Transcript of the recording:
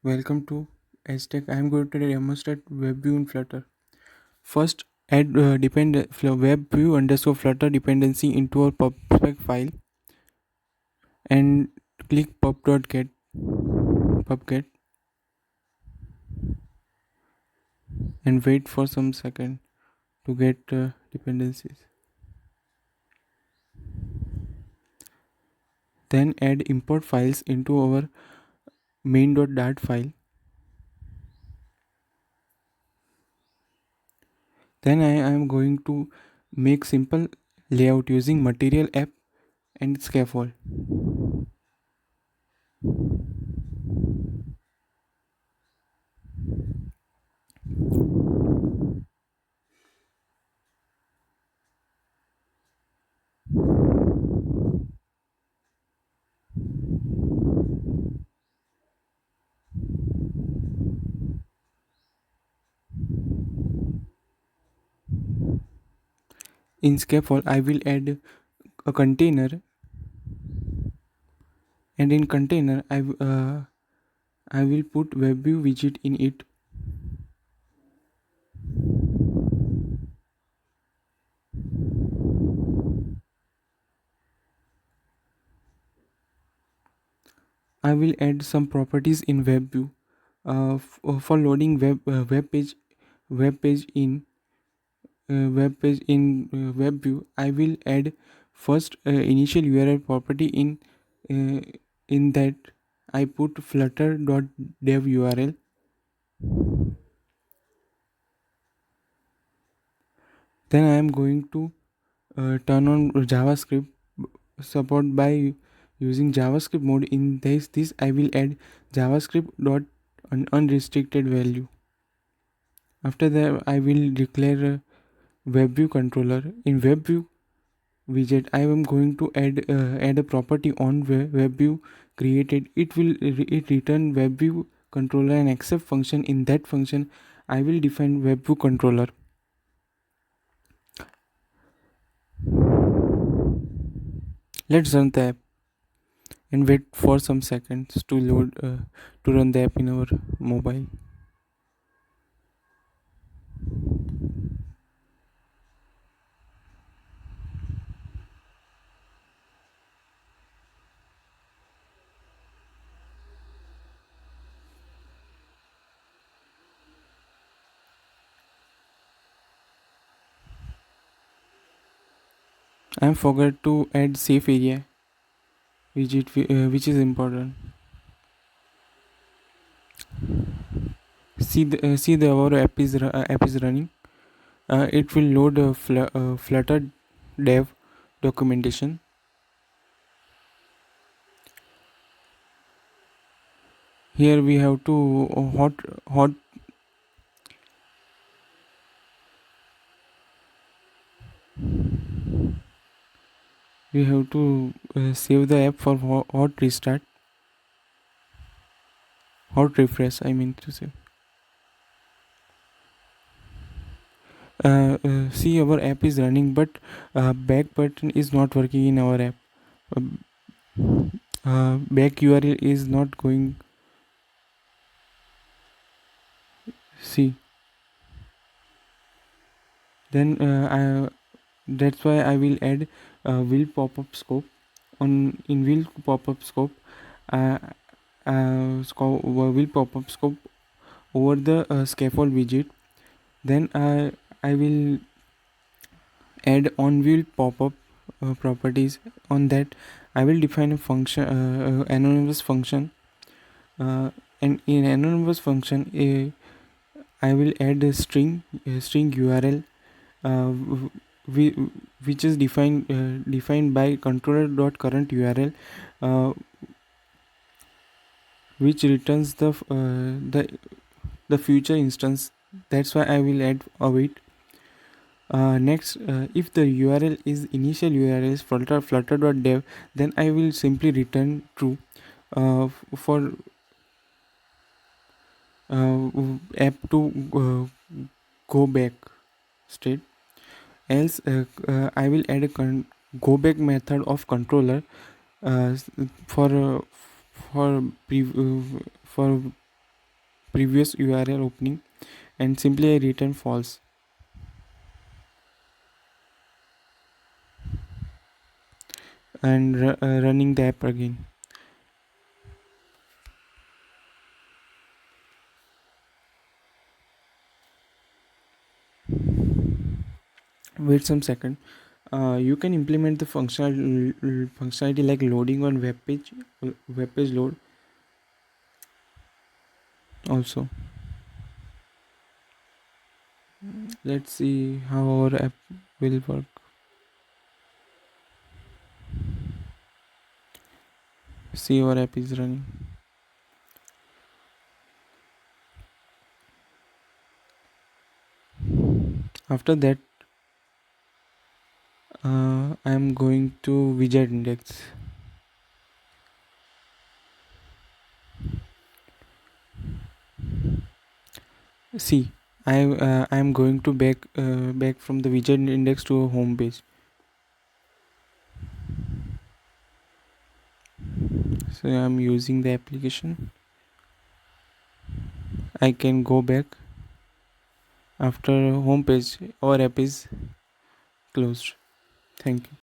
Welcome to Aztec. I am going to demonstrate WebView in Flutter. First, add WebView underscore Flutter dependency into our pubspec file and click pubget and wait for some second to get dependencies. Then add import files into our main.dart file. Then I am going to make simple layout using material app and scaffold. In scaffold, I will add a container, and in container I will put WebView widget in it. I will add some properties in WebView for loading web page in WebView. I will add first initial URL property uh, in that I put flutter.dev URL. Then I am going to turn on JavaScript support by using JavaScript mode. In this I will add JavaScript dot unrestricted value. After that I will declare a WebView controller. In WebView widget I am going to add a property on WebView created. It return WebView controller and accept function. In that function I will define WebView controller. Let's run the app and wait for some seconds to load to run the app in our mobile. I forgot to add safe area which is important. See the our app is running. It will load Flutter dev documentation. Here we have to hot we have to save the app for hot restart, hot refresh. I mean to say. See our app is running, but back button is not working in our app. Back URL is not going. See, then that's why I will add will pop-up scope. In will pop-up scope, will pop-up scope over the scaffold widget. Then I will add on will pop-up properties. On that I will define a function, anonymous function, and in anonymous function I will add a string URL uh, which is defined by controller.current URL, uh, which returns the future instance. That's why I will add await. Next, if the URL is initial URL is flutter.dev, then I will simply return true for app to go back state. Else I will add a go back method of controller uh, for uh, for previous URL opening, and simply I return false and running the app again. Wait some second. You can implement the functionality like loading on web page load also. Let's see how our app will work. See, our app is running. After that, I am going to widget index. See, I am going to back from the widget index to a home page. So I am using the application. I can go back after home page. Our app is closed. Thank you.